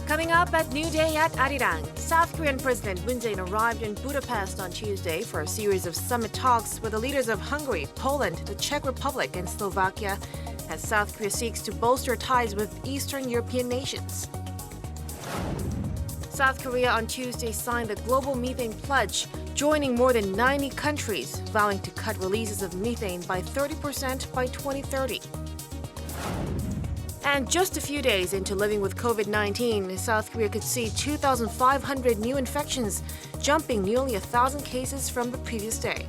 Coming up at New Day at Arirang, South Korean President Moon Jae-in arrived in Budapest on Tuesday for a series of summit talks with the leaders of Hungary, Poland, the Czech Republic, and Slovakia, as South Korea seeks to bolster ties with Eastern European nations. South Korea on Tuesday signed the Global Methane Pledge, joining more than 90 countries, vowing to cut releases of methane by 30% by 2030. And just a few days into living with COVID-19, South Korea could see 2,500 new infections, jumping nearly 1,000 cases from the previous day.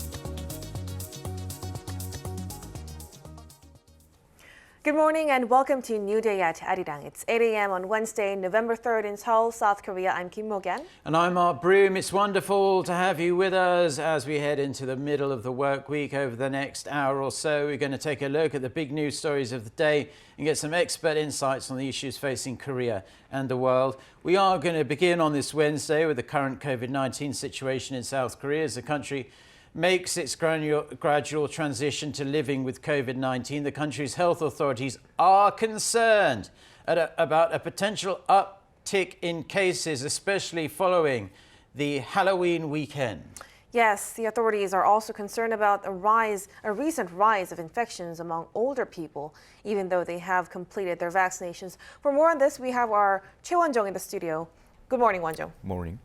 Good morning and welcome to New Day at Arirang. It's 8 a.m. on Wednesday, November 3rd in Seoul, South Korea. I'm Kim Mo-gan. And I'm Mark Broom. It's wonderful to have you with us as we head into the middle of the work week. Over the next hour or so, we're going to take a look at the big news stories of the day and get some expert insights on the issues facing Korea and the world. We are going to begin on this Wednesday with the current COVID-19 situation in South Korea as the country makes its gradual transition to living with COVID-19. The country's health authorities are concerned about a potential uptick in cases, especially following the Halloween weekend. Yes, the authorities are also concerned about a recent rise of infections among older people, even though they have completed their vaccinations. For more on this, we have our Choi Won-jung in the studio. Good morning, Won-jung. Morning.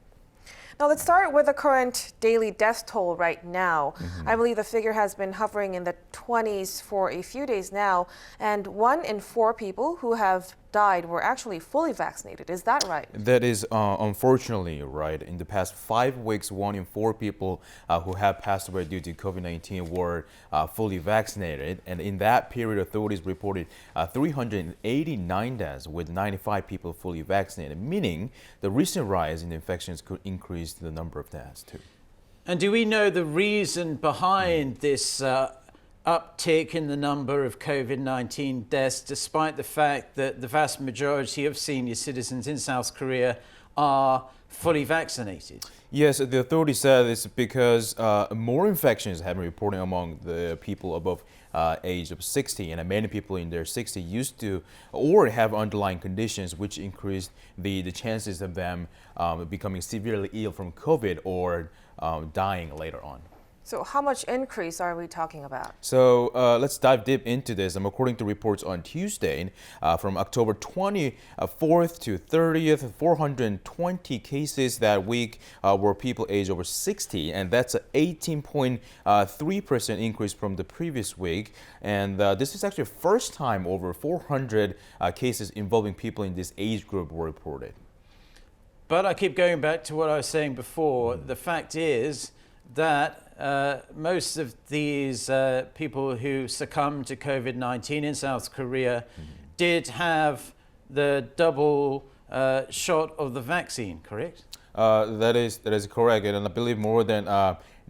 Now let's start with the current daily death toll right now. I believe the figure has been hovering in the 20s for a few days now, and 1 in 4 people who have died were actually fully vaccinated. Is that right? That is unfortunately right. In the past 5 weeks, 1 in 4 people who have passed away due to COVID-19 were fully vaccinated. And in that period, authorities reported 389 deaths with 95 people fully vaccinated, meaning the recent rise in infections could increase the number of deaths too. And do we know the reason behind this uptick in the number of COVID-19 deaths, despite the fact that the vast majority of senior citizens in South Korea are fully vaccinated? Yes, the authorities said it's because more infections have been reported among the people above age of 60, and many people in their 60s used to or have underlying conditions which increased the chances of them becoming severely ill from COVID or dying later on. So how much increase are we talking about? So let's dive deep into this. According to reports on Tuesday, from October 24th to 30th, 420 cases that week were people aged over 60, and that's an 18.3% increase from the previous week. And this is actually the first time over 400 cases involving people in this age group were reported. But I keep going back to what I was saying before. The fact is that most of these people who succumbed to COVID-19 in South Korea did have the double shot of the vaccine, correct? That is correct, and I believe more than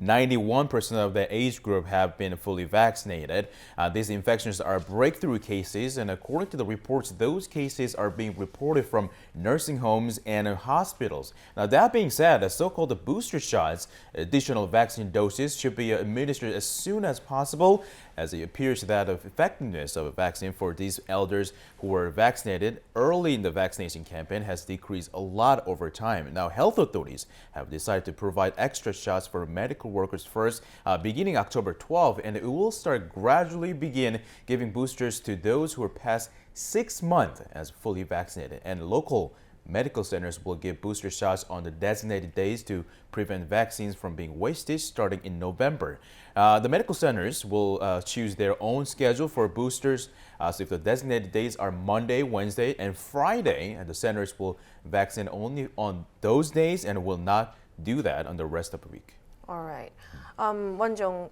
91% of the age group have been fully vaccinated. These infections are breakthrough cases, and according to the reports, those cases are being reported from nursing homes and hospitals. Now, that being said, the so-called booster shots, additional vaccine doses, should be administered as soon as possible, as it appears that the effectiveness of a vaccine for these elders who were vaccinated early in the vaccination campaign has decreased a lot over time. Now, health authorities have decided to provide extra shots for medical workers first, beginning October 12th, and it will start gradually begin giving boosters to those who are past 6 months as fully vaccinated. And local medical centers will give booster shots on the designated days to prevent vaccines from being wasted starting in November. The medical centers will choose their own schedule for boosters. So if the designated days are Monday, Wednesday, and Friday, and the centers will vaccinate only on those days and will not do that on the rest of the week. All right. Won-jung,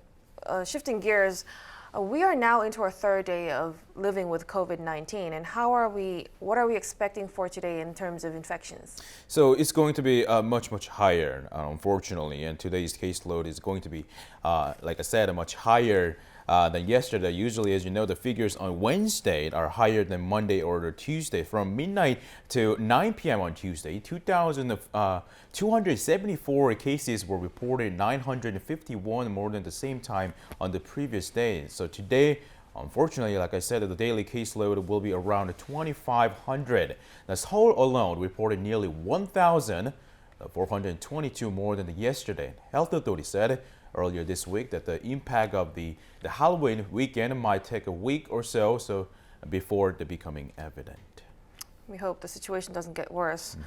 shifting gears, we are now into our 3rd day of living with COVID-19, and what are we expecting for today in terms of infections? So it's going to be much higher, unfortunately, and today's caseload is going to be, like I said, much higher than yesterday. Usually, as you know, the figures on Wednesday are higher than Monday or Tuesday. From midnight to 9 p.m. on Tuesday, 274 cases were reported, 951 more than the same time on the previous day. So today, Unfortunately, like I said, the daily caseload will be around 2,500. Now, Seoul alone reported nearly 1,422 more than yesterday. Health authorities said earlier this week that the impact of the Halloween weekend might take a week or so before they're becoming evident. We hope the situation doesn't get worse.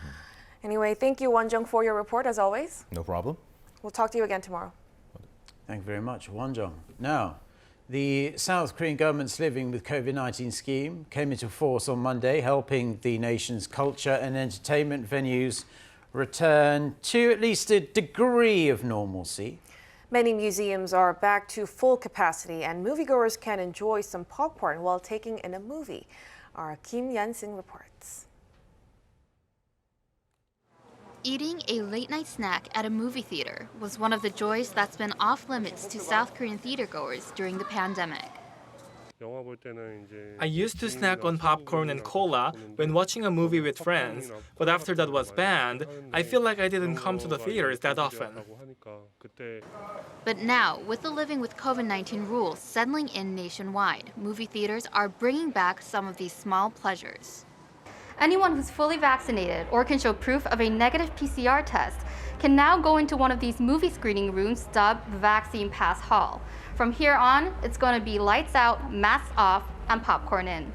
Anyway, thank you, Wonjung, for your report, as always. No problem. We'll talk to you again tomorrow. Thank you very much, Wonjung. Now, the South Korean government's Living with COVID-19 scheme came into force on Monday, helping the nation's culture and entertainment venues return to at least a degree of normalcy. Many museums are back to full capacity, and moviegoers can enjoy some popcorn while taking in a movie. Our Kim Yan-sing reports. Eating a late-night snack at a movie theater was one of the joys that's been off-limits to South Korean theatergoers during the pandemic. I used to snack on popcorn and cola when watching a movie with friends, but after that was banned, I feel like I didn't come to the theaters that often. But now, with the Living with COVID-19 rules settling in nationwide, movie theaters are bringing back some of these small pleasures. Anyone who's fully vaccinated or can show proof of a negative PCR test can now go into one of these movie screening rooms dubbed the Vaccine Pass Hall. From here on, it's going to be lights out, masks off, and popcorn in.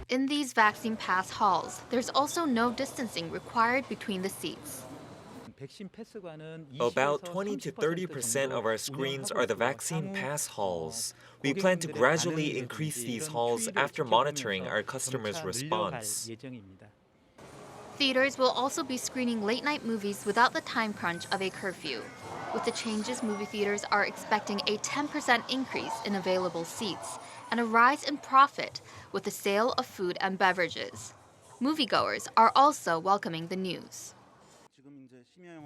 In these Vaccine Pass halls, there's also no distancing required between the seats. About 20 to 30% of our screens are the Vaccine Pass halls. We plan to gradually increase these halls after monitoring our customers' response. Theaters will also be screening late-night movies without the time crunch of a curfew. With the changes, movie theaters are expecting a 10% increase in available seats and a rise in profit with the sale of food and beverages. Moviegoers are also welcoming the news.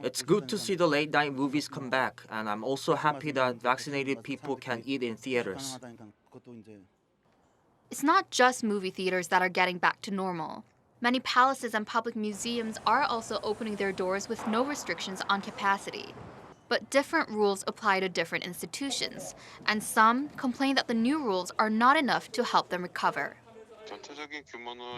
It's good to see the late-night movies come back, and I'm also happy that vaccinated people can eat in theaters. It's not just movie theaters that are getting back to normal. Many palaces and public museums are also opening their doors with no restrictions on capacity. But different rules apply to different institutions, and some complain that the new rules are not enough to help them recover.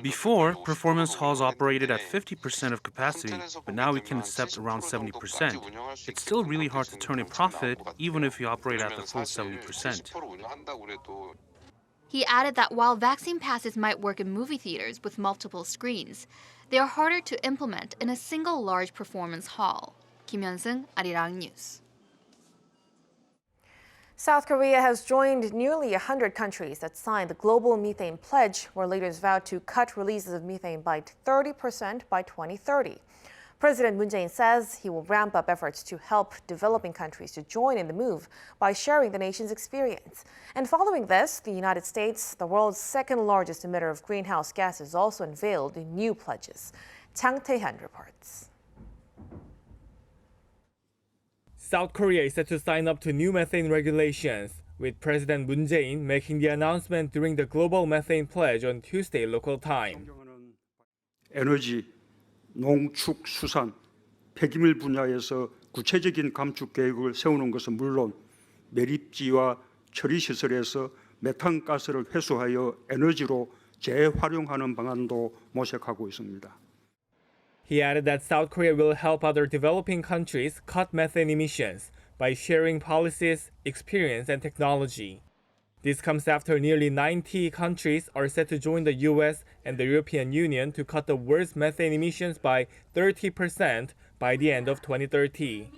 Before, performance halls operated at 50% of capacity, but now we can accept around 70%. It's still really hard to turn a profit, even if you operate at the full 70%. He added that while vaccine passes might work in movie theaters with multiple screens, they are harder to implement in a single large performance hall. Kim Yan-sing, Arirang News. South Korea has joined nearly 100 countries that signed the Global Methane Pledge, where leaders vowed to cut releases of methane by 30% by 2030. President Moon Jae-in says he will ramp up efforts to help developing countries to join in the move by sharing the nation's experience. And following this, the United States, the world's second largest emitter of greenhouse gases, also unveiled new pledges. Chang Tae-hyun reports. South Korea is set to sign up to new methane regulations, with President Moon Jae-in making the announcement during the Global Methane Pledge on Tuesday local time. 에너지, 농축, 수산, 폐기물 분야에서 구체적인 감축 계획을 세우는 것은 물론 매립지와 처리 시설에서 메탄 가스를 회수하여 에너지로 재활용하는 방안도 모색하고 있습니다. He added that South Korea will help other developing countries cut methane emissions by sharing policies, experience, and technology. This comes after nearly 90 countries are set to join the US and the European Union to cut the world's methane emissions by 30% by the end of 2030.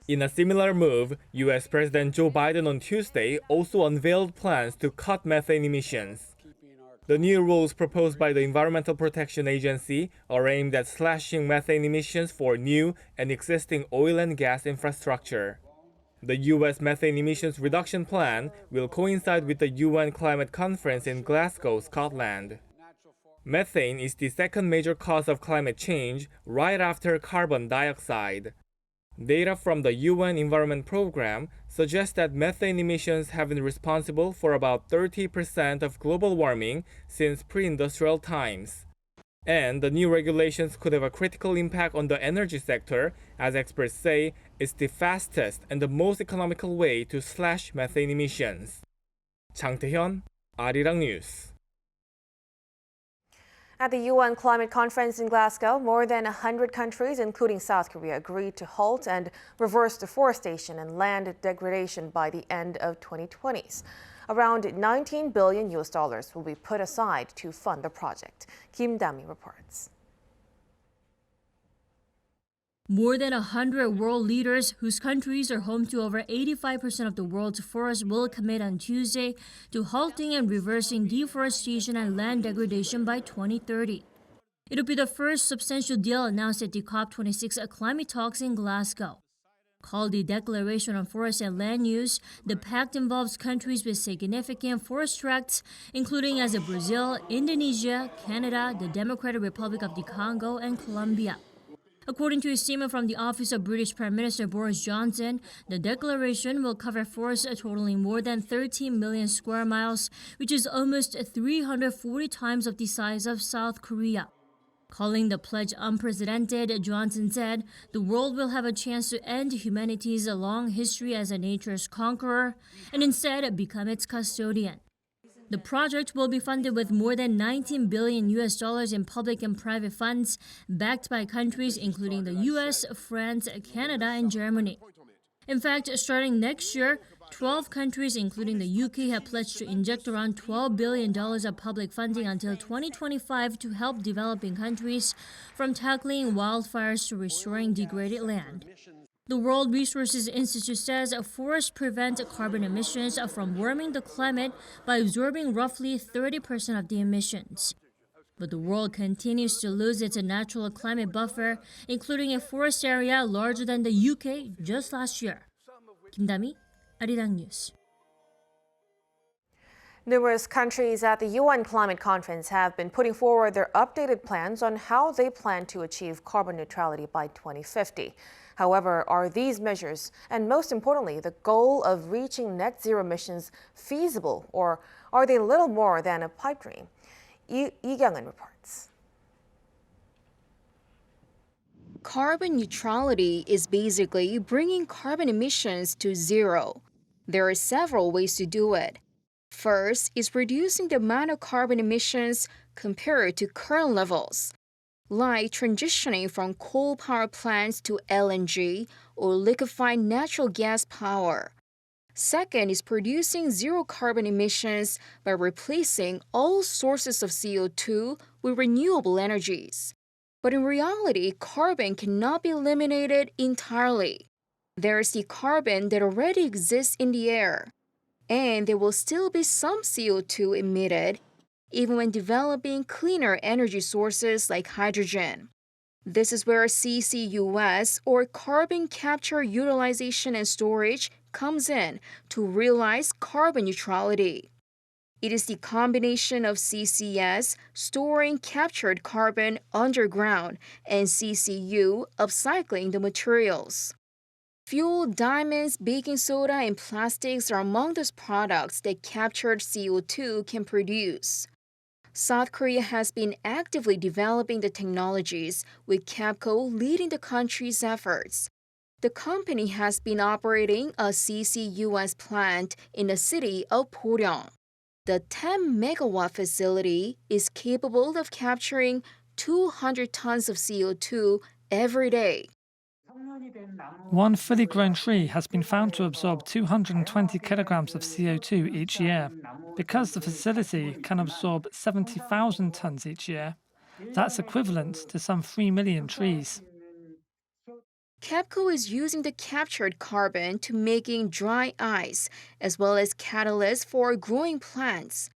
In a similar move, US President Joe Biden on Tuesday also unveiled plans to cut methane emissions. The new rules proposed by the Environmental Protection Agency are aimed at slashing methane emissions for new and existing oil and gas infrastructure. The U.S. methane emissions reduction plan will coincide with the UN Climate Conference in Glasgow, Scotland. Methane is the second major cause of climate change, right after carbon dioxide. Data from the UN Environment Program suggest that methane emissions have been responsible for about 30% of global warming since pre-industrial times. And the new regulations could have a critical impact on the energy sector, as experts say it's the fastest and the most economical way to slash methane emissions. 장태현, Arirang News. At the UN Climate Conference in Glasgow, more than 100 countries, including South Korea, agreed to halt and reverse deforestation and land degradation by the end of 2020s. Around $19 billion will be put aside to fund the project. Kim Dami reports. More than 100 world leaders whose countries are home to over 85% of the world's forests will commit on Tuesday to halting and reversing deforestation and land degradation by 2030. It'll be the first substantial deal announced at the COP26 climate talks in Glasgow. Called the Declaration on Forest and Land Use, the pact involves countries with significant forest tracts, including as Brazil, Indonesia, Canada, the Democratic Republic of the Congo, and Colombia. According to a statement from the office of British Prime Minister Boris Johnson, the declaration will cover forests totaling more than 13 million square miles, which is almost 340 times of the size of South Korea. Calling the pledge unprecedented, Johnson said the world will have a chance to end humanity's long history as a nature's conqueror and instead become its custodian. The project will be funded with more than $19 billion in public and private funds, backed by countries including the US, France, Canada, and Germany. In fact, starting next year, 12 countries, including the UK, have pledged to inject around $12 billion of public funding until 2025 to help developing countries from tackling wildfires to restoring degraded land. The World Resources Institute says forests prevent carbon emissions from warming the climate by absorbing roughly 30% of the emissions. But the world continues to lose its natural climate buffer, including a forest area larger than the UK just last year. Kim Dami, Arirang News. Numerous countries at the UN Climate Conference have been putting forward their updated plans on how they plan to achieve carbon neutrality by 2050. However, are these measures, and most importantly, the goal of reaching net zero emissions, feasible, or are they little more than a pipe dream? Lee Kyung-eun reports. Carbon neutrality is basically bringing carbon emissions to zero. There are several ways to do it. First is reducing the amount of carbon emissions compared to current levels, like transitioning from coal power plants to LNG or liquefied natural gas power. Second is producing zero carbon emissions by replacing all sources of CO2 with renewable energies. But in reality, carbon cannot be eliminated entirely. There is the carbon that already exists in the air, and there will still be some CO2 emitted even when developing cleaner energy sources like hydrogen. This is where CCUS, or carbon capture, utilization, and storage, comes in to realize carbon neutrality. It is the combination of CCS, storing captured carbon underground, and CCU, upcycling the materials. Fuel, diamonds, baking soda, and plastics are among those products that captured CO2 can produce. South Korea has been actively developing the technologies, with KEPCO leading the country's efforts. The company has been operating a CCUS plant in the city of Poryong. The 10-megawatt facility is capable of capturing 200 tons of CO2 every day. One fully grown tree has been found to absorb 220 kilograms of CO2 each year. Because the facility can absorb 70,000 tons each year, that's equivalent to some 3 million trees. KEPCO is using the captured carbon to making dry ice, as well as catalysts for growing plants.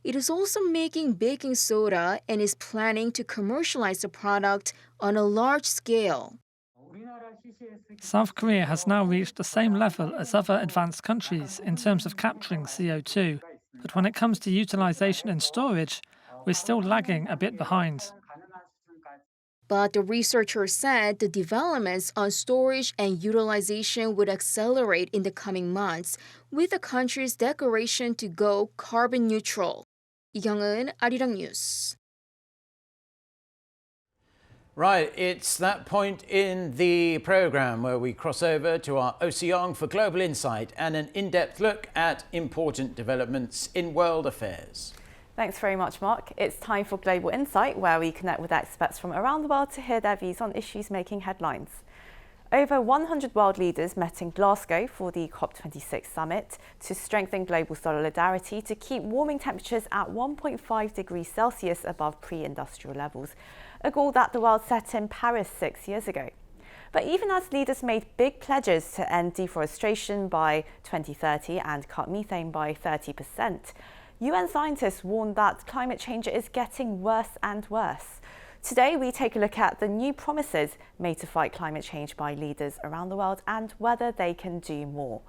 It is also making baking soda and is planning to commercialize the product on a large scale. South Korea has now reached the same level as other advanced countries in terms of capturing CO2, but when it comes to utilization and storage, we're still lagging a bit behind. But the researchers said the developments on storage and utilization would accelerate in the coming months with the country's declaration to go carbon neutral. Lee Kyung-eun, Arirang News. Right, it's that point in the programme where we cross over to our Oceong for global insight and an in-depth look at important developments in world affairs. Thanks very much, Mark. It's time for Global Insight, where we connect with experts from around the world to hear their views on issues making headlines. Over 100 world leaders met in Glasgow for the COP26 summit to strengthen global solidarity to keep warming temperatures at 1.5 degrees Celsius above pre-industrial levels, a goal that the world set in Paris 6 years ago. But even as leaders made big pledges to end deforestation by 2030 and cut methane by 30%, UN scientists warned that climate change is getting worse and worse. Today, we take a look at the new promises made to fight climate change by leaders around the world and whether they can do more.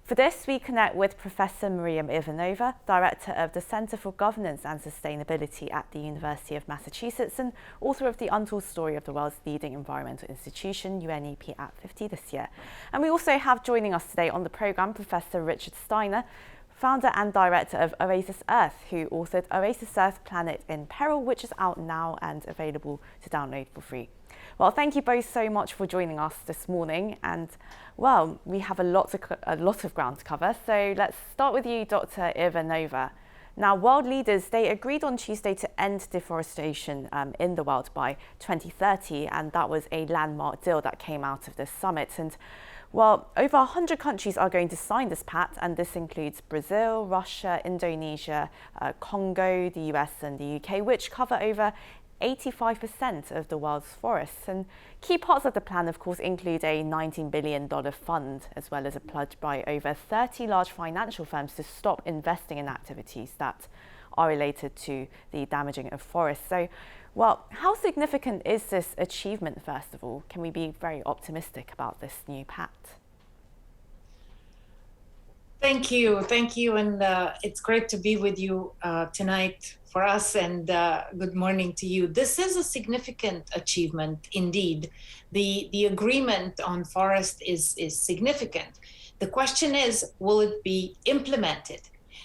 For this, we connect with Professor Miriam Ivanova, Director of the Centre for Governance and Sustainability at the University of Massachusetts and author of The Untold Story of the World's Leading Environmental Institution, UNEP at 50 this year. And we also have joining us today on the programme Professor Richard Steiner, founder and director of Oasis Earth, who authored Oasis Earth Planet in Peril, which is out now and available to download for free. Well, thank you both so much for joining us this morning. And, well, we have a lot of ground to cover. So let's start with you, Dr. Ivanova. Now, world leaders, they agreed on Tuesday to end deforestation in the world by 2030. And that was a landmark deal that came out of this summit. And well, over 100 countries are going to sign this pact, and this includes Brazil, Russia, Indonesia, Congo, the US and the UK, which cover over 85% of the world's forests. And key parts of the plan, of course, include a $19 billion fund, as well as a pledge by over 30 large financial firms to stop investing in activities that are related to the damaging of forests. So, well, how significant is this achievement, first of all? Can we be very optimistic about this new pact? Thank you, and it's great to be with you tonight for us, and good morning to you. This is a significant achievement indeed. The agreement on forest is significant. The question is, will it be implemented?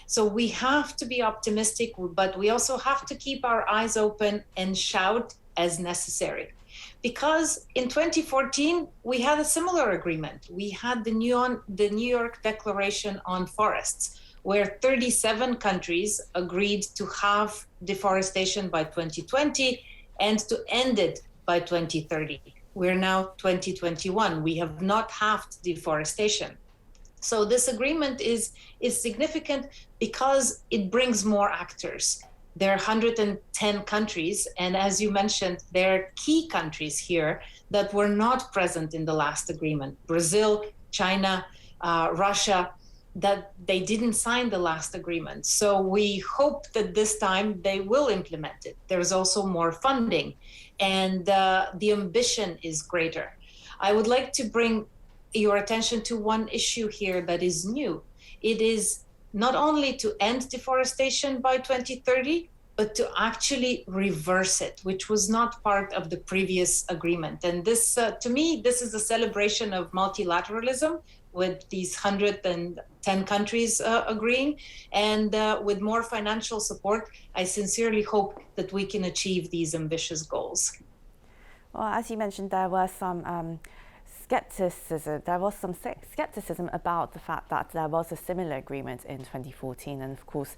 So we have to be optimistic, but we also have to keep our eyes open and shout as necessary. Because in 2014, we had a similar agreement. We had the New York Declaration on Forests, where 37 countries agreed to halve deforestation by 2020 and to end it by 2030. We're now 2021. We have not halved deforestation. So this agreement is significant because it brings more actors. There are 110 countries, and as you mentioned, there are key countries here that were not present in the last agreement. Brazil, China, Russia, that they didn't sign the last agreement. So we hope that this time they will implement it. There's also more funding, and the ambition is greater. I would like to bring your attention to one issue here that is new. It is not only to end deforestation by 2030, but to actually reverse it, which was not part of the previous agreement. And this, to me, this is a celebration of multilateralism with these 110 countries agreeing. And with more financial support, I sincerely hope that we can achieve these ambitious goals. Well, as you mentioned, there was some skepticism about the fact that there was a similar agreement in 2014, and of course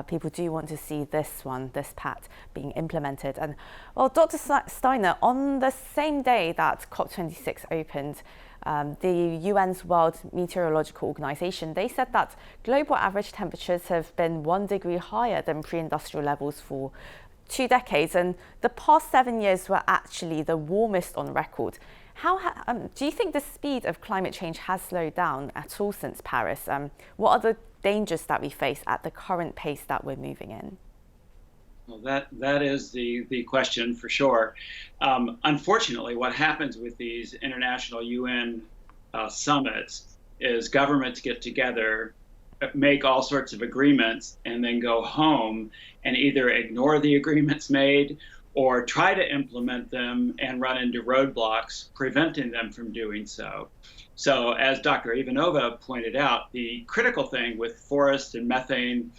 people do want to see this pact being implemented. And well, Dr. Steiner, on the same day that COP26 opened, the UN's World Meteorological Organization, they said that global average temperatures have been 1 degree higher than pre-industrial levels for 2 decades, and the past 7 years were actually the warmest on record. Do you think the speed of climate change has slowed down at all since Paris? What are the dangers that we face at the current pace that we're moving in? Well, that is the question for sure. Unfortunately, what happens with these international UN summits is governments get together, make all sorts of agreements, and then go home and either ignore the agreements made or try to implement them and run into roadblocks, preventing them from doing so. So as Dr. Ivanova pointed out, the critical thing with forest and methane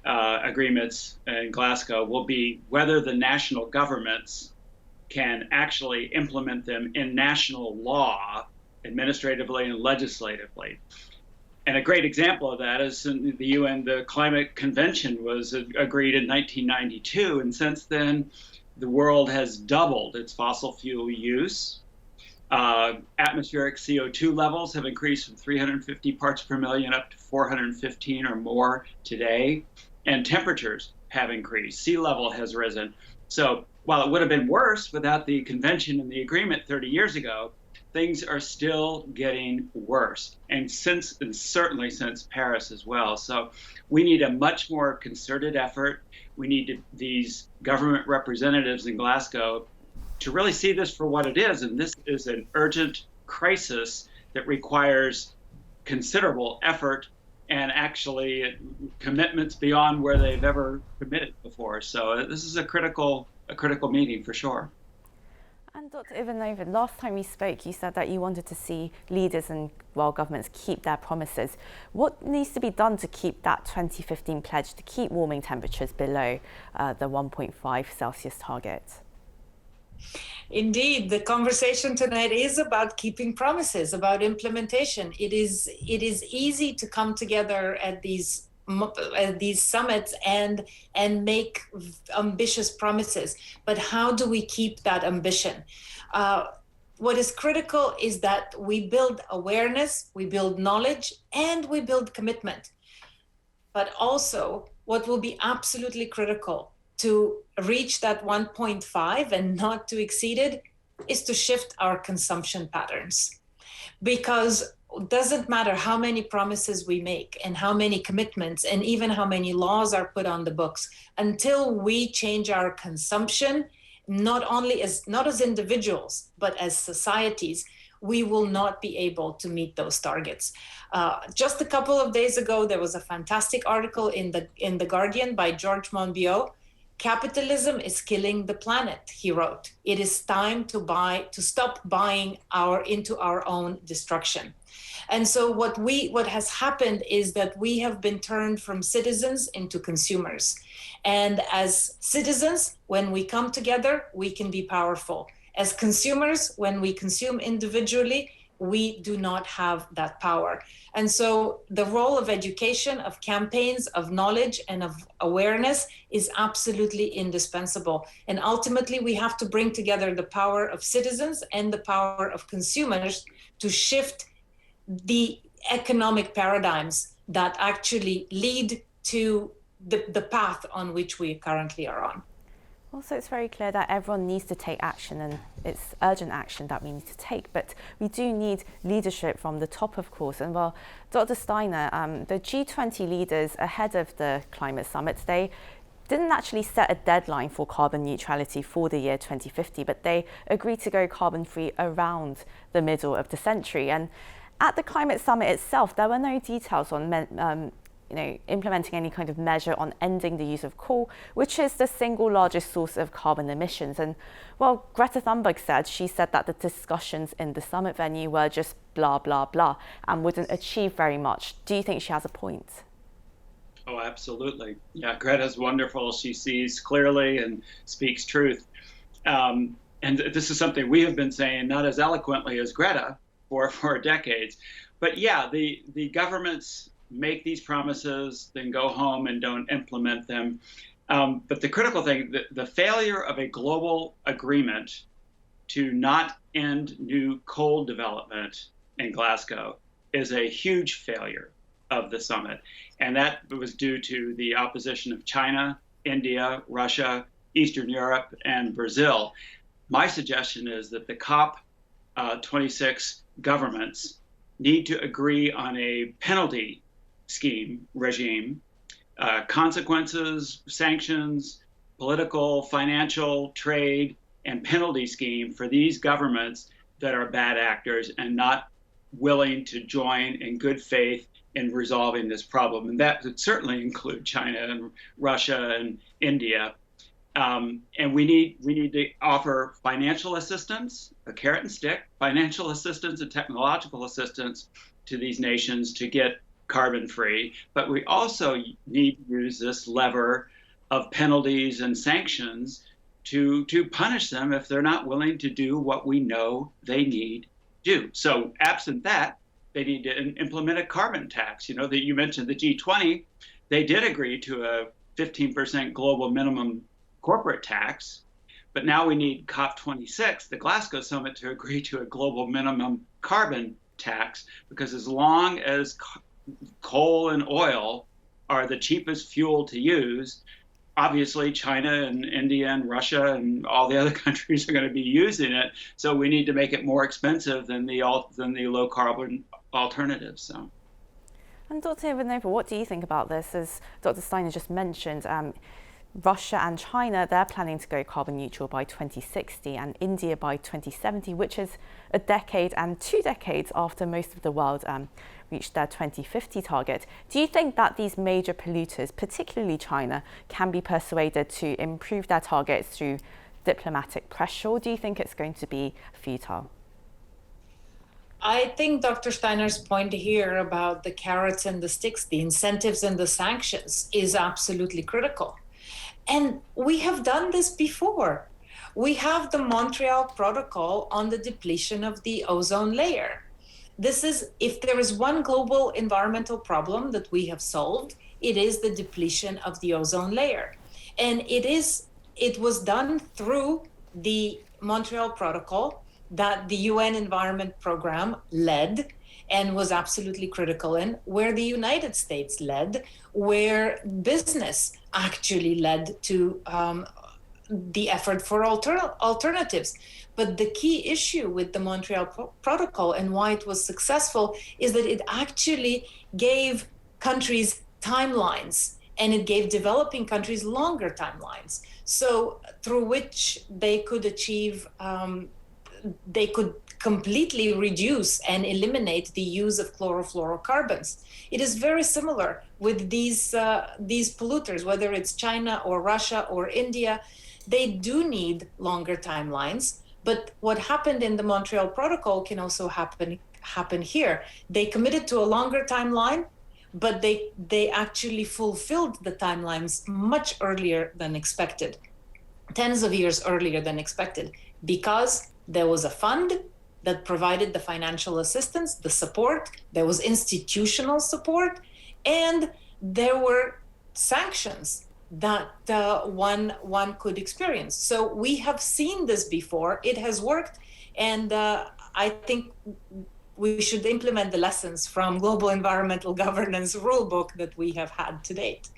agreements in Glasgow will be whether the national governments can actually implement them in national law, administratively and legislatively. And a great example of that is in the UN, the Climate Convention was agreed in 1992. And since then, the world has doubled its fossil fuel use. Atmospheric CO2 levels have increased from 350 parts per million up to 415 or more today. And temperatures have increased. Sea level has risen. So while it would have been worse without the convention and the agreement 30 years ago, things are still getting worse, and certainly since Paris as well. So we need a much more concerted effort. We need these government representatives in Glasgow to really see this for what it is, and this is an urgent crisis that requires considerable effort and actually commitments beyond where they've ever committed before. So this is a critical meeting for sure. And Dr. Ivanova, last time we spoke, you said that you wanted to see leaders and world governments keep their promises. What needs to be done to keep that 2015 pledge to keep warming temperatures below the 1.5 Celsius target? Indeed, the conversation tonight is about keeping promises, about implementation. It is easy to come together at these summits and make ambitious promises, but how do we keep that ambition? What is critical is that we build awareness, we build knowledge, and we build commitment. But also, what will be absolutely critical to reach that 1.5 and not to exceed it is to shift our consumption patterns. Because it doesn't matter how many promises we make and how many commitments and even how many laws are put on the books, until we change our consumption, not as individuals, but as societies, we will not be able to meet those targets. Just a couple of days ago, there was a fantastic article in the Guardian by George Monbiot. Capitalism is killing the planet, he wrote. It is time to stop buying into our own destruction. And so what has happened is that we have been turned from citizens into consumers. And as citizens, when we come together, we can be powerful. As consumers, when we consume individually, we do not have that power. And so the role of education, of campaigns, of knowledge, and of awareness is absolutely indispensable. And ultimately, we have to bring together the power of citizens and the power of consumers to shift the economic paradigms that actually lead to the path on which we currently are on. Also, it's very clear that everyone needs to take action, and it's urgent action that we need to take. But we do need leadership from the top, of course. And well, Dr. Steiner, the G20 leaders ahead of the climate summit, they didn't actually set a deadline for carbon neutrality for the year 2050, but they agreed to go carbon-free around the middle of the century. And at the climate summit itself, there were no details on implementing any kind of measure on ending the use of coal, which is the single largest source of carbon emissions. And well, Greta Thunberg said that the discussions in the summit venue were just blah, blah, blah, and wouldn't achieve very much. Do you think she has a point? Oh, absolutely. Yeah, Greta's wonderful. She sees clearly and speaks truth. And this is something we have been saying, not as eloquently as Greta for decades. But yeah, the governments make these promises, then go home and don't implement them. But the critical thing, the failure of a global agreement to not end new coal development in Glasgow is a huge failure of the summit. And that was due to the opposition of China, India, Russia, Eastern Europe, and Brazil. My suggestion is that the COP26 governments need to agree on a penalty regime, consequences, sanctions, political, financial, trade, and penalty scheme for these governments that are bad actors and not willing to join in good faith in resolving this problem. And that would certainly include China and Russia and India. And we need to offer financial assistance, a carrot and stick, financial assistance and technological assistance to these nations to get carbon free, but we also need to use this lever of penalties and sanctions to punish them if they're not willing to do what we know they need to do. So absent that, they need to implement a carbon tax. You know, that you mentioned the G20, they did agree to a 15% global minimum corporate tax, but now we need COP26, the Glasgow summit, to agree to a global minimum carbon tax, because as long as coal and oil are the cheapest fuel to use, obviously China and India and Russia and all the other countries are going to be using it. So we need to make it more expensive than the low carbon alternatives. So. And Dr. Ivanova, what do you think about this? As Dr. Steiner just mentioned, Russia and China, they're planning to go carbon neutral by 2060 and India by 2070, which is a decade and 2 decades after most of the world reached their 2050 target. Do you think that these major polluters, particularly China, can be persuaded to improve their targets through diplomatic pressure, or do you think it's going to be futile? I think Dr. Steiner's point here about the carrots and the sticks, the incentives and the sanctions, is absolutely critical. And we have done this before. We have the Montreal Protocol on the depletion of the ozone layer. This is, if there is one global environmental problem that we have solved, it is the depletion of the ozone layer. And it was done through the Montreal Protocol that the UN Environment Program led and was absolutely critical in, where the United States led, where business actually led to the effort for alternatives. But the key issue with the Montreal Protocol and why it was successful is that it actually gave countries timelines, and it gave developing countries longer timelines, so through which they could achieve, they could completely reduce and eliminate the use of chlorofluorocarbons. It is very similar with these polluters, whether it's China or Russia or India. They do need longer timelines, but what happened in the Montreal Protocol can also happen here. They committed to a longer timeline, but they actually fulfilled the timelines much earlier than expected, tens of years earlier than expected, because there was a fund that provided the financial assistance, the support, there was institutional support, and there were sanctions that one could experience. So we have seen this before, it has worked, and I think we should implement the lessons from Global Environmental Governance Rulebook that we have had to date.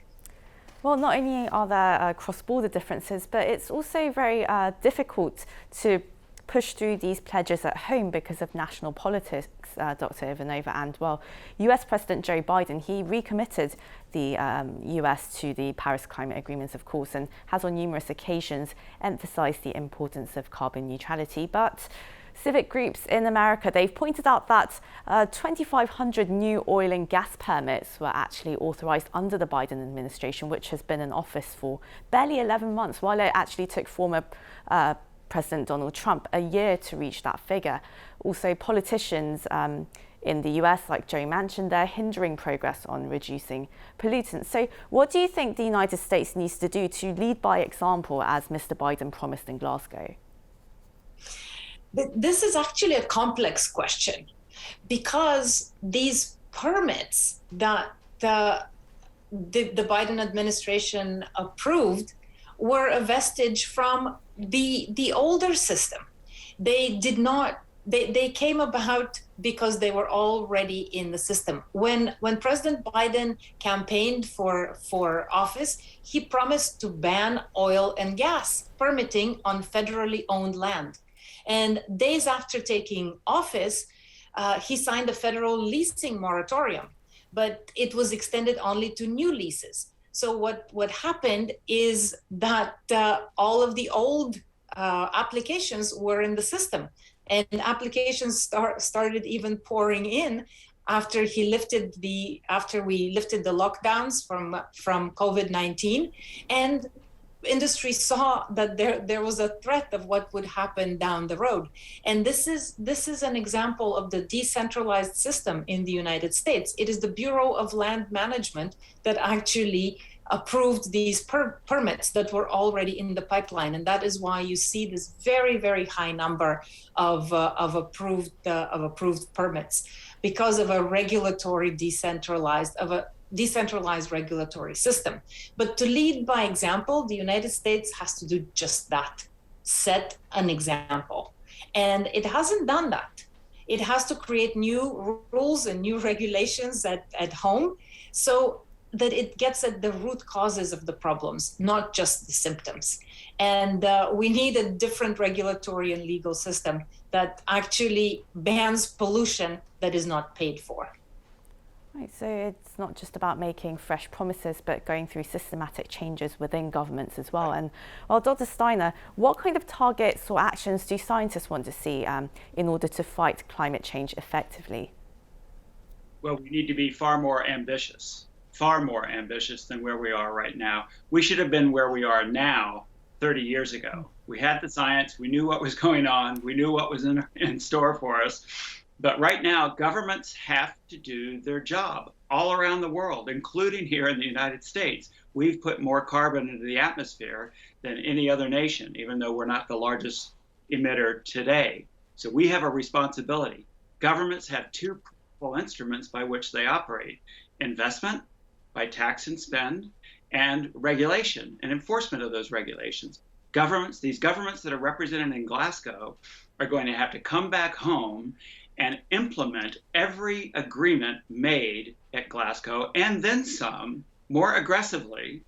Well, not only are there cross-border differences, but it's also very difficult to push through these pledges at home because of national politics, Dr. Ivanova. And well, US President Joe Biden, he recommitted the US to the Paris Climate Agreements, of course, and has on numerous occasions emphasized the importance of carbon neutrality. But civic groups in America, they've pointed out that 2,500 new oil and gas permits were actually authorized under the Biden administration, which has been in office for barely 11 months, while it actually took former President Donald Trump a year to reach that figure. Also, politicians in the US, like Joe Manchin, they're hindering progress on reducing pollutants. So what do you think the United States needs to do to lead by example, as Mr. Biden promised in Glasgow? This is actually a complex question, because these permits that the Biden administration approved were a vestige from the older system. They came about because they were already in the system. When President Biden campaigned for office, he promised to ban oil and gas permitting on federally owned land. And days after taking office, he signed a federal leasing moratorium, but it was extended only to new leases. So what happened is that all of the old applications were in the system, and applications started even pouring in after we lifted the lockdowns from COVID-19, and industry saw that there was a threat of what would happen down the road. And this is an example of the decentralized system in the United States. It is the Bureau of Land Management that actually approved these permits that were already in the pipeline. And that is why you see this very, very high number of approved permits, because of a decentralized regulatory system. But to lead by example, the United States has to do just that, set an example. And it hasn't done that. It has to create new rules and new regulations at home so that it gets at the root causes of the problems, not just the symptoms. And we need a different regulatory and legal system that actually bans pollution that is not paid for. Right, so it's not just about making fresh promises, but going through systematic changes within governments as well. And well, Dr. Steiner, what kind of targets or actions do scientists want to see in order to fight climate change effectively? Well, we need to be far more ambitious than where we are right now. We should have been where we are now 30 years ago. We had the science, we knew what was going on, we knew what was in store for us. But right now, governments have to do their job all around the world, including here in the United States. We've put more carbon into the atmosphere than any other nation, even though we're not the largest emitter today. So we have a responsibility. Governments have two principal instruments by which they operate: investment by tax and spend, and regulation and enforcement of those regulations. These governments that are represented in Glasgow are going to have to come back home and implement every agreement made at Glasgow, and then some, more aggressively.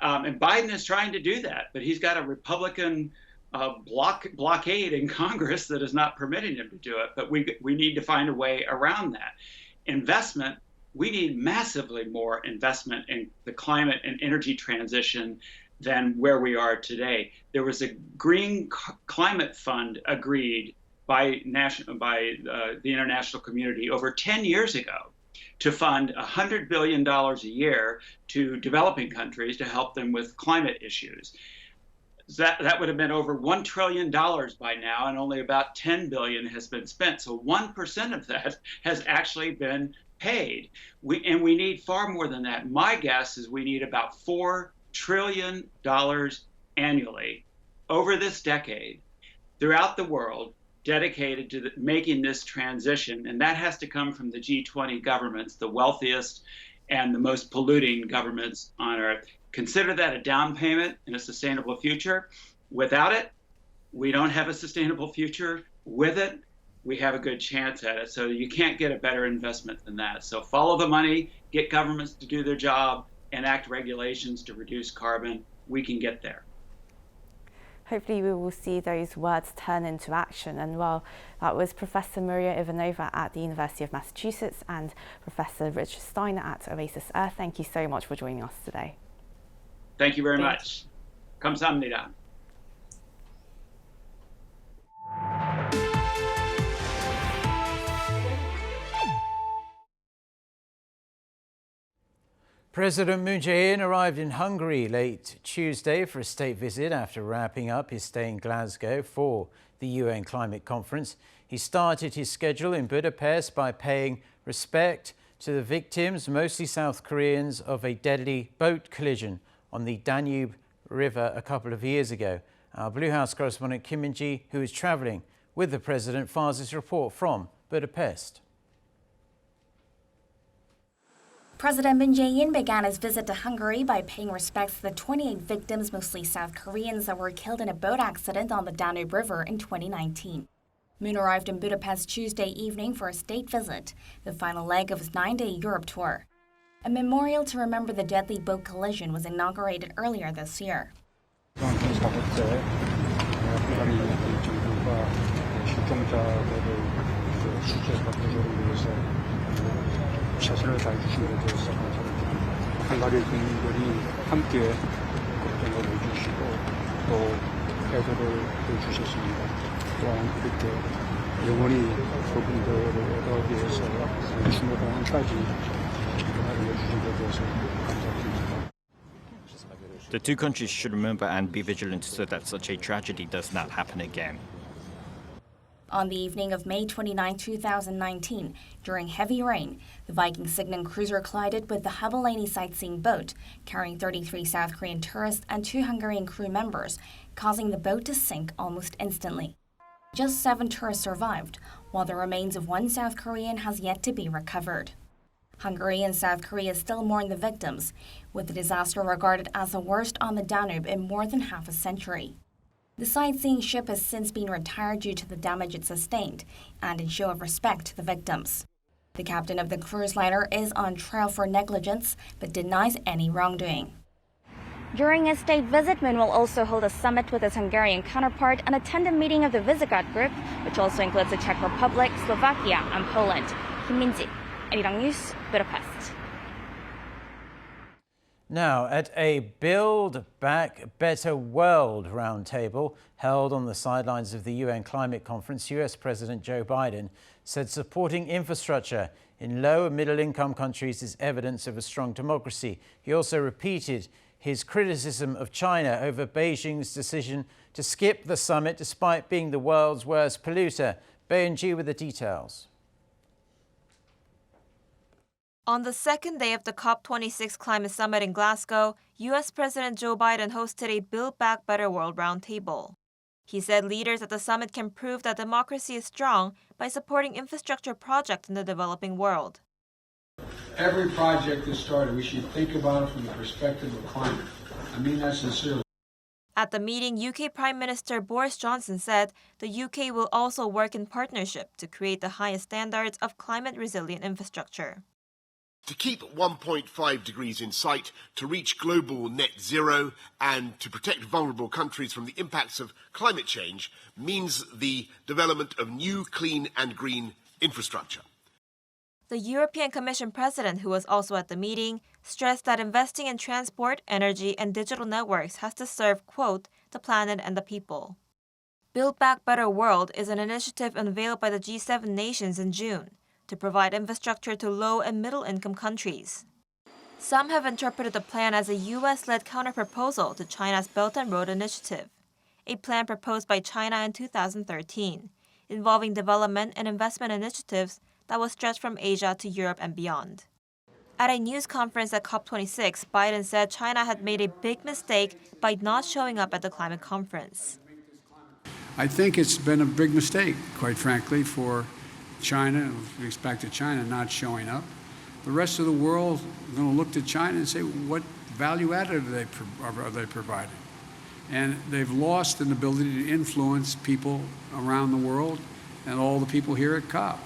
And Biden is trying to do that, but he's got a Republican blockade in Congress that is not permitting him to do it. But we need to find a way around that. Investment, we need massively more investment in the climate and energy transition than where we are today. There was a Green Climate Fund agreed by the international community over 10 years ago to fund $100 billion a year to developing countries to help them with climate issues. That would have been over $1 trillion by now, and only about $10 billion has been spent. So 1% of that has actually been paid. We need far more than that. My guess is we need about $4 trillion annually over this decade throughout the world, dedicated to making this transition. And that has to come from the G20 governments, the wealthiest and the most polluting governments on Earth. Consider that a down payment in a sustainable future. Without it, we don't have a sustainable future. With it, we have a good chance at it. So you can't get a better investment than that. So follow the money, get governments to do their job, enact regulations to reduce carbon. We can get there. Hopefully we will see those words turn into action. And well, that was Professor Maria Ivanova at the University of Massachusetts and Professor Richard Steiner at Oasis Earth. Thank you so much for joining us today. Thank you very much. 감사합니다. President Moon Jae-in arrived in Hungary late Tuesday for a state visit after wrapping up his stay in Glasgow for the UN Climate Conference. He started his schedule in Budapest by paying respect to the victims, mostly South Koreans, of a deadly boat collision on the Danube River a couple of years ago. Our Blue House correspondent Kim Min-ji, who is travelling with the president, files this report from Budapest. President Moon Jae-in began his visit to Hungary by paying respects to the 28 victims, mostly South Koreans, that were killed in a boat accident on the Danube River in 2019. Moon arrived in Budapest Tuesday evening for a state visit, the final leg of his 9-day Europe tour. A memorial to remember the deadly boat collision was inaugurated earlier this year. 최선을 다해주신 데 대해서 감사드립니다. 헝가리 국민들이 함께 걱정을 해주시고 또 애도를 해주셨습니다. 또한 그렇게 영원히 그분들에 대해서 죽는 동안까지 알려주신 데 대해서 감사드립니다. The two countries should remember and be vigilant so that such a tragedy does not happen again. On the evening of May 29, 2019, during heavy rain, the Viking Signan cruiser collided with the Havelani sightseeing boat, carrying 33 South Korean tourists and 2 Hungarian crew members, causing the boat to sink almost instantly. Just 7 tourists survived, while the remains of 1 South Korean has yet to be recovered. Hungary and South Korea still mourn the victims, with the disaster regarded as the worst on the Danube in more than half a century. The sightseeing ship has since been retired due to the damage it sustained and in show of respect to the victims. The captain of the cruise liner is on trial for negligence but denies any wrongdoing. During his state visit, Moon will also hold a summit with his Hungarian counterpart and attend a meeting of the Visegrad Group, which also includes the Czech Republic, Slovakia, and Poland. Kim Min-ji, Arirang News, Budapest. Now, at a Build Back Better World roundtable held on the sidelines of the UN climate conference, US President Joe Biden said supporting infrastructure in low and middle-income countries is evidence of a strong democracy. He also repeated his criticism of China over Beijing's decision to skip the summit despite being the world's worst polluter. Bae-in-ji with the details. On the second day of the COP26 climate summit in Glasgow, U.S. President Joe Biden hosted a Build Back Better World roundtable. He said leaders at the summit can prove that democracy is strong by supporting infrastructure projects in the developing world. Every project that's started, we should think about it from the perspective of climate. I mean that sincerely. At the meeting, UK Prime Minister Boris Johnson said the UK will also work in partnership to create the highest standards of climate-resilient infrastructure. To keep 1.5 degrees in sight, to reach global net zero, and to protect vulnerable countries from the impacts of climate change means the development of new clean and green infrastructure. The European Commission President, who was also at the meeting, stressed that investing in transport, energy, and digital networks has to serve, quote, the planet and the people. Build Back Better World is an initiative unveiled by the G7 nations in June to provide infrastructure to low and middle-income countries. Some have interpreted the plan as a U.S.-led counterproposal to China's Belt and Road Initiative, a plan proposed by China in 2013, involving development and investment initiatives that will stretch from Asia to Europe and beyond. At a news conference at COP26, Biden said China had made a big mistake by not showing up at the climate conference. I think it's been a big mistake, quite frankly, for China, with respect to China not showing up. The rest of the world is going to look to China and say, what value added are they providing? And they've lost an ability to influence people around the world and all the people here at COP.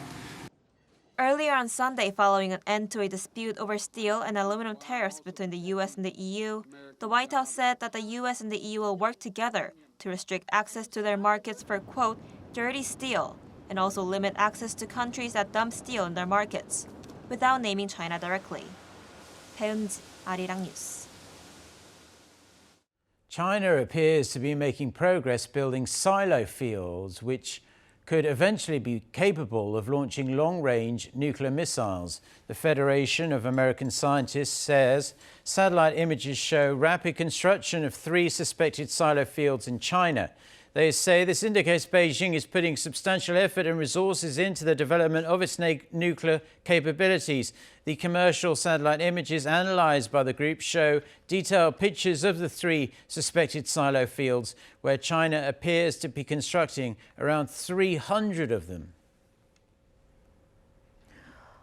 Earlier on Sunday, following an end to a dispute over steel and aluminum tariffs between the U.S. and the EU, the White House said that the U.S. and the EU will work together to restrict access to their markets for, quote, dirty steel, and also limit access to countries that dump steel in their markets, without naming China directly. Bae-in-ji, Arirang News. China appears to be making progress building silo fields, which could eventually be capable of launching long-range nuclear missiles. The Federation of American Scientists says satellite images show rapid construction of 3 suspected silo fields in China. They say this indicates Beijing is putting substantial effort and resources into the development of its nuclear capabilities. The commercial satellite images analyzed by the group show detailed pictures of the 3 suspected silo fields, where China appears to be constructing around 300 of them.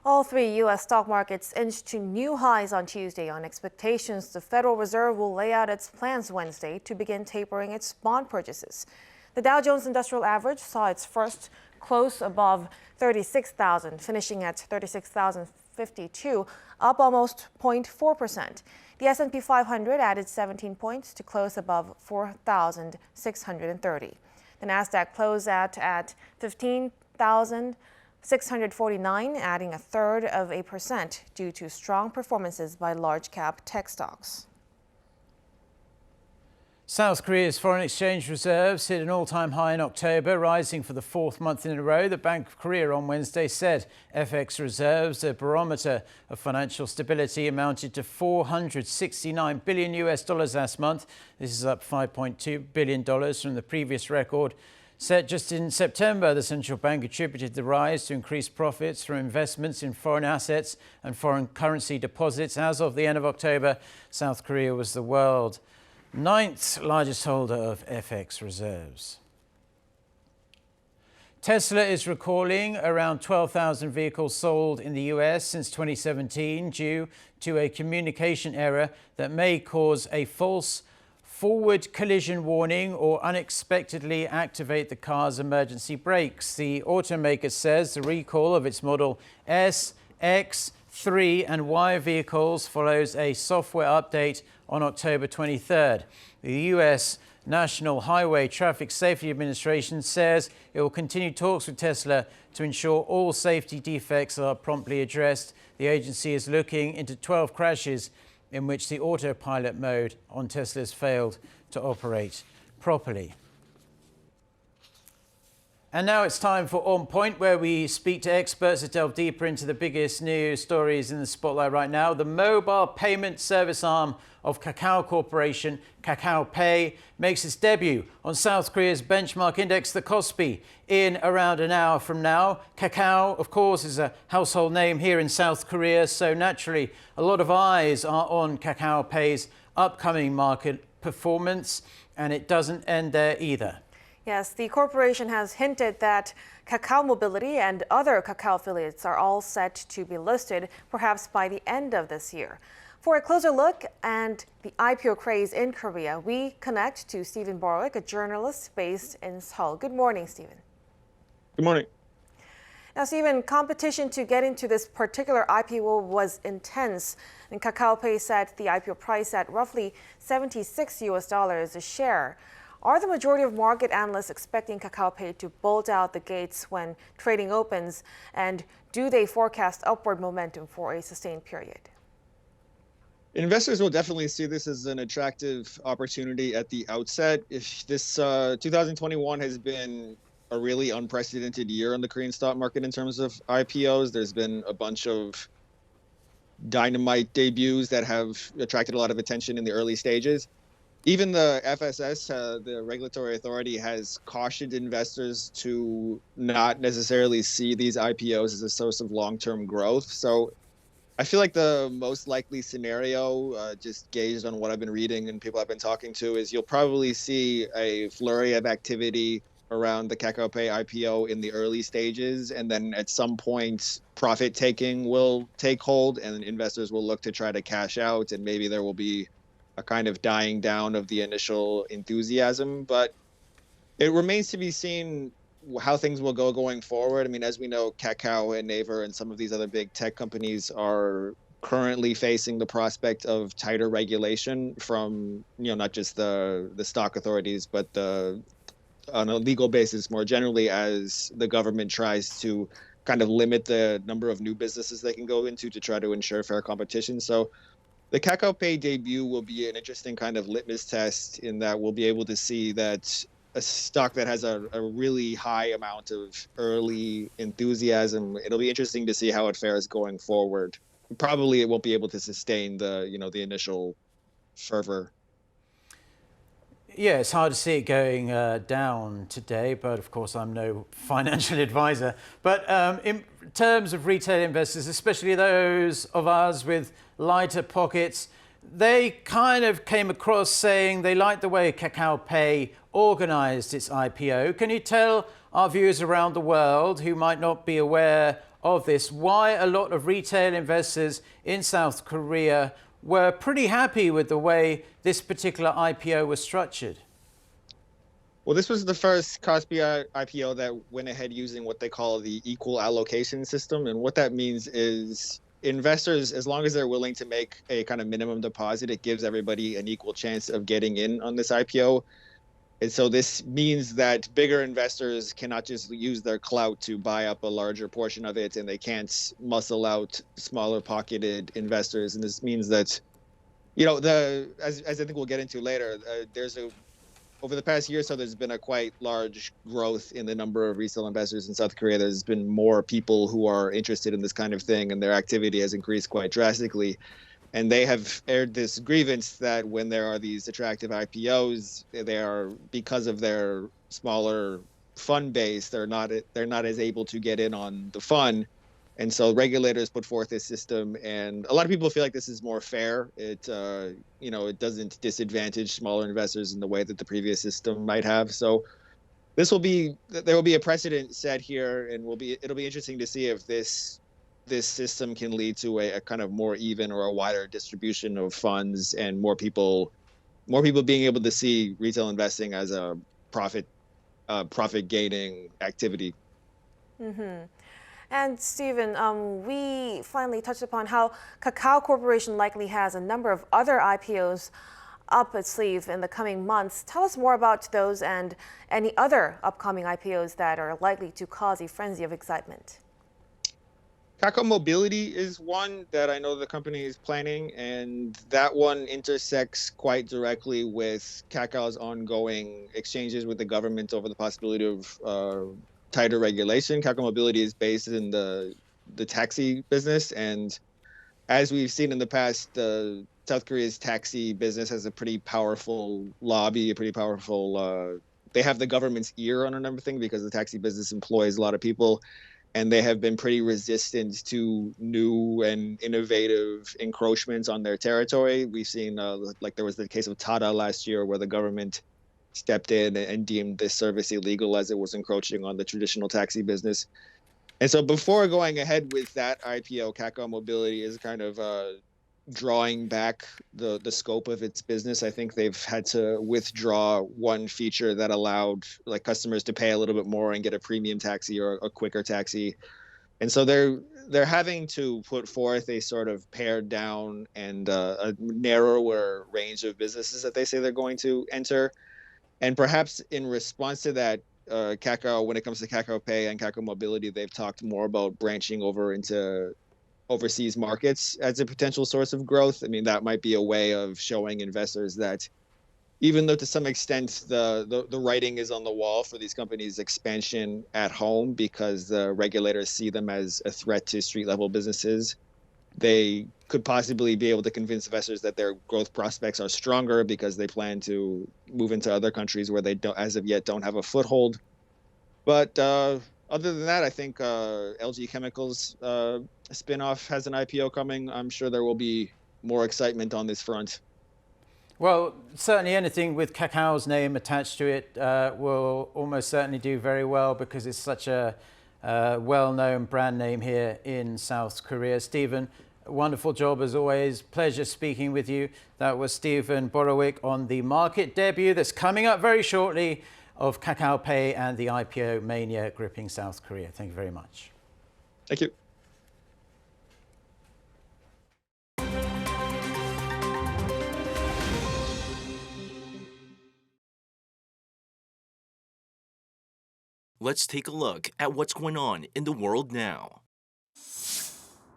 All 3 U.S. stock markets inched to new highs on Tuesday on expectations the Federal Reserve will lay out its plans Wednesday to begin tapering its bond purchases. The Dow Jones Industrial Average saw its first close above 36,000, finishing at 36,052, up almost 0.4%. The S&P 500 added 17 points to close above 4,630. The Nasdaq closed at 15,649, adding 0.33% due to strong performances by large-cap tech stocks. South Korea's foreign exchange reserves hit an all-time high in October, rising for the 4th month in a row. The Bank of Korea on Wednesday said FX reserves, a barometer of financial stability, amounted to $469 billion last month. This is up $5.2 billion from the previous record. Set just in September, the central bank attributed the rise to increased profits from investments in foreign assets and foreign currency deposits. As of the end of October, South Korea was the world's 9th largest holder of FX reserves. Tesla is recalling around 12,000 vehicles sold in the US since 2017 due to a communication error that may cause a false forward collision warning or unexpectedly activate the car's emergency brakes. The automaker says the recall of its Model S, X, 3 and Y vehicles follows a software update on October 23rd. The US National Highway Traffic Safety Administration says it will continue talks with Tesla to ensure all safety defects are promptly addressed. The agency is looking into 12 crashes in which the autopilot mode on Teslas failed to operate properly. And now it's time for On Point, where we speak to experts to delve deeper into the biggest news stories in the spotlight right now. The mobile payment service arm of Kakao Corporation, Kakao Pay, makes its debut on South Korea's benchmark index, the Kospi, in around an hour from now. Kakao, of course, is a household name here in South Korea, so naturally a lot of eyes are on Kakao Pay's upcoming market performance, and it doesn't end there either. Yes, the corporation has hinted that Kakao Mobility and other Kakao affiliates are all set to be listed, perhaps by the end of this year. For a closer look and the IPO craze in Korea, we connect to Stephen Borwick, a journalist based in Seoul. Good morning, Stephen. Good morning. Now, Stephen, competition to get into this particular IPO was intense, and Kakao Pay set the IPO price at roughly $76 a share. Are the majority of market analysts expecting Kakao Pay to bolt out the gates when trading opens, and do they forecast upward momentum for a sustained period? Investors will definitely see this as an attractive opportunity at the outset. If this 2021 has been a really unprecedented year in the Korean stock market in terms of IPOs, there's been a bunch of dynamite debuts that have attracted a lot of attention in the early stages. Even the FSS, the regulatory authority, has cautioned investors to not necessarily see these IPOs as a source of long-term growth. So I feel like the most likely scenario, just gauged on what I've been reading and people I've been talking to, is you'll probably see a flurry of activity around the Kakao Pay IPO in the early stages, and then at some point profit taking will take hold and investors will look to try to cash out, and maybe there will be a kind of dying down of the initial enthusiasm. But it remains to be seen how things will go going forward. I mean, as we know, Kakao and Naver and some of these other big tech companies are currently facing the prospect of tighter regulation from, not just the stock authorities, but on a legal basis more generally, as the government tries to kind of limit the number of new businesses they can go into to try to ensure fair competition. So the Kakao Pay debut will be an interesting kind of litmus test, in that we'll be able to see that a stock that has a really high amount of early enthusiasm, it'll be interesting to see how it fares going forward. Probably it won't be able to sustain the the fervor. Yeah, it's hard to see it going down today, but of course I'm no financial advisor. But in terms of retail investors, especially those of us with lighter pockets, they kind of came across saying they liked the way Kakao Pay organized its IPO. Can you tell our viewers around the world who might not be aware of this why a lot of retail investors in South Korea were pretty happy with the way this particular IPO was structured? Well, this was the first Kospi IPO that went ahead using what they call the equal allocation system. And what that means is investors, as long as they're willing to make a kind of minimum deposit, it gives everybody an equal chance of getting in on this IPO. And so this means that bigger investors cannot just use their clout to buy up a larger portion of it, and they can't muscle out smaller pocketed investors. And this means that, as I think we'll get into later, over the past year or so, there's been a quite large growth in the number of retail investors in South Korea. There's been more people who are interested in this kind of thing, and their activity has increased quite drastically. And they have aired this grievance that when there are these attractive IPOs, they are, because of their smaller fund base, they're not as able to get in on the fund. And so regulators put forth this system, and a lot of people feel like this is more fair. It it doesn't disadvantage smaller investors in the way that the previous system might have. So there will be a precedent set here, and it'll be interesting to see if this system can lead to a kind of more even or a wider distribution of funds, and more people being able to see retail investing as a profit gaining activity. Mm-hmm. And Stephen, we finally touched upon how Kakao Corporation likely has a number of other IPOs up its sleeve in the coming months. Tell us more about those and any other upcoming IPOs that are likely to cause a frenzy of excitement. Kakao Mobility is one that I know the company is planning, and that one intersects quite directly with Kakao's ongoing exchanges with the government over the possibility of tighter regulation. Kakao Mobility is based in the taxi business, and as we've seen in the past, South Korea's taxi business has a pretty powerful lobby, they have the government's ear on a number of things because the taxi business employs a lot of people, and they have been pretty resistant to new and innovative encroachments on their territory. We've seen, like there was the case of Tata last year, where the government stepped in and deemed this service illegal as it was encroaching on the traditional taxi business. And so before going ahead with that IPO, Kakao Mobility is kind of drawing back the scope of its business. I think they've had to withdraw one feature that allowed like customers to pay a little bit more and get a premium taxi or a quicker taxi. And so they're having to put forth a sort of pared down and a narrower range of businesses that they say they're going to enter. And perhaps in response to that, Kakao, when it comes to Kakao Pay and Kakao Mobility, they've talked more about branching over into overseas markets as a potential source of growth. I mean, that might be a way of showing investors that even though to some extent the writing is on the wall for these companies' expansion at home because the regulators see them as a threat to street-level businesses, they could possibly be able to convince investors that their growth prospects are stronger because they plan to move into other countries where they don't, as of yet, don't have a foothold. But other than that, I think LG Chemical's spinoff has an IPO coming. I'm sure there will be more excitement on this front. Well, certainly anything with Kakao's name attached to it will almost certainly do very well because it's such a well-known brand name here in South Korea. Stephen, wonderful job as always. Pleasure speaking with you. That was Stephen Borowick on the market debut that's coming up very shortly of Kakao Pay and the IPO mania gripping South Korea. Thank you very much. Thank you. Let's take a look at what's going on in the world now.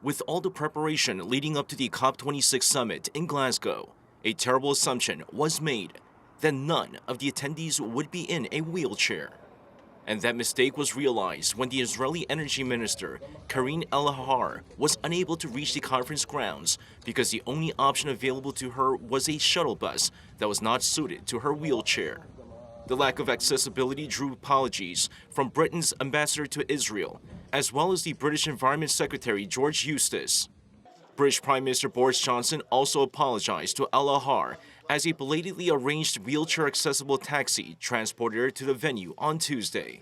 With all the preparation leading up to the COP26 summit in Glasgow, a terrible assumption was made that none of the attendees would be in a wheelchair. And that mistake was realized when the Israeli Energy Minister, Karine El-Ahar, was unable to reach the conference grounds because the only option available to her was a shuttle bus that was not suited to her wheelchair. The lack of accessibility drew apologies from Britain's ambassador to Israel, as well as the British Environment Secretary George Eustace. British Prime Minister Boris Johnson also apologized to El-Ahar as a belatedly arranged wheelchair-accessible taxi transported her to the venue on Tuesday.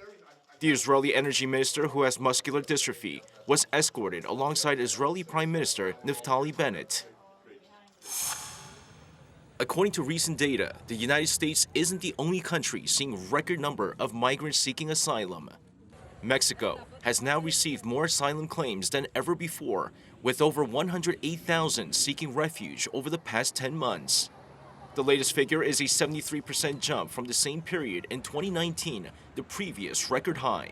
The Israeli Energy Minister, who has muscular dystrophy, was escorted alongside Israeli Prime Minister Naftali Bennett. According to recent data, the United States isn't the only country seeing a record number of migrants seeking asylum. Mexico has now received more asylum claims than ever before, with over 108,000 seeking refuge over the past 10 months. The latest figure is a 73% jump from the same period in 2019, the previous record high.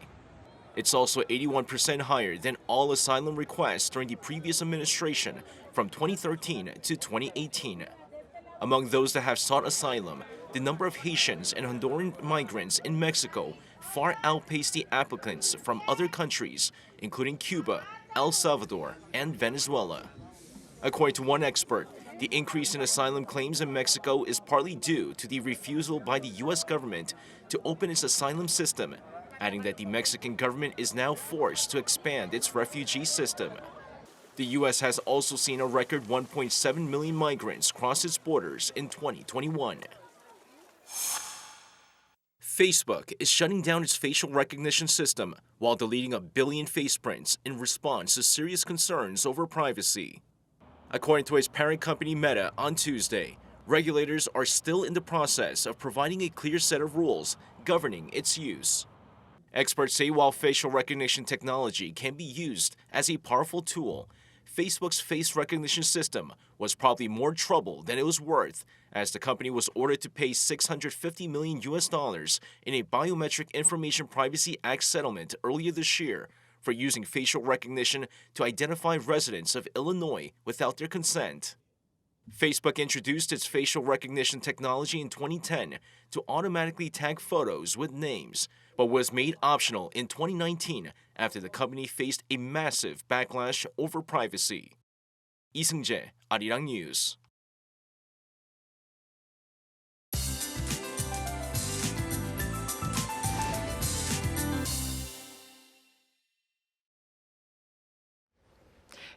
It's also 81% higher than all asylum requests during the previous administration from 2013 to 2018. Among those that have sought asylum, the number of Haitians and Honduran migrants in Mexico far outpaced the applicants from other countries, including Cuba, El Salvador, and Venezuela. According to one expert, the increase in asylum claims in Mexico is partly due to the refusal by the U.S. government to open its asylum system adding that the Mexican government is now forced to expand its refugee system. The U.S. has also seen a record 1.7 million migrants cross its borders in 2021. Facebook is shutting down its facial recognition system while deleting 1 billion face prints in response to serious concerns over privacy. According to its parent company Meta on Tuesday, regulators are still in the process of providing a clear set of rules governing its use. Experts say while facial recognition technology can be used as a powerful tool, Facebook's face recognition system was probably more trouble than it was worth, as the company was ordered to pay $650 million in a Biometric Information Privacy Act settlement earlier this year for using facial recognition to identify residents of Illinois without their consent. Facebook introduced its facial recognition technology in 2010 to automatically tag photos with names, but was made optional in 2019 after the company faced a massive backlash over privacy. Lee Seung-jae, Arirang News.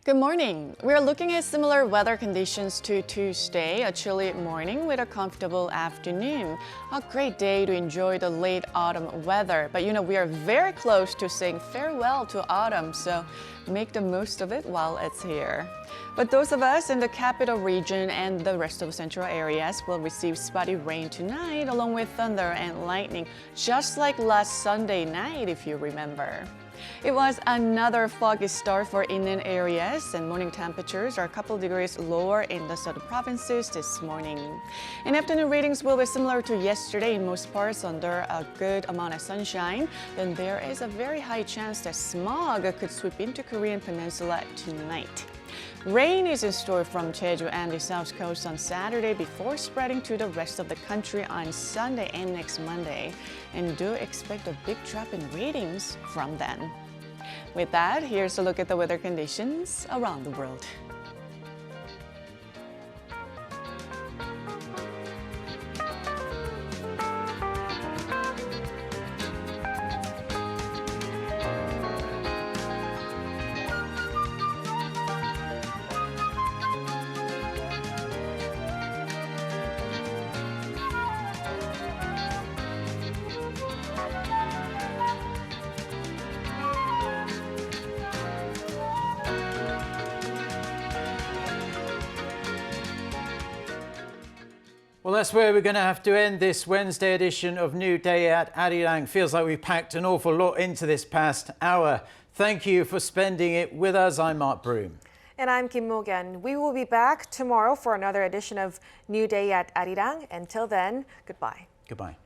Good morning. We're looking at similar weather conditions to Tuesday, a chilly morning with a comfortable afternoon. A great day to enjoy the late autumn weather. But we are very close to saying farewell to autumn, so make the most of it while it's here. But those of us in the capital region and the rest of central areas will receive spotty rain tonight, along with thunder and lightning, just like last Sunday night, if you remember. It was another foggy start for inland areas, and morning temperatures are a couple degrees lower in the southern provinces this morning. And afternoon readings will be similar to yesterday in most parts under a good amount of sunshine. Then there is a very high chance that smog could sweep into Korean Peninsula tonight. Rain is in store from Jeju and the south coast on Saturday before spreading to the rest of the country on Sunday and next Monday. And do expect a big drop in readings from then. With that, here's a look at the weather conditions around the world. Well, that's where we're going to have to end this Wednesday edition of New Day at Arirang. Feels like we've packed an awful lot into this past hour. Thank you for spending it with us. I'm Mark Broom. And I'm Kim Mo-gen. We will be back tomorrow for another edition of New Day at Arirang. Until then, goodbye. Goodbye.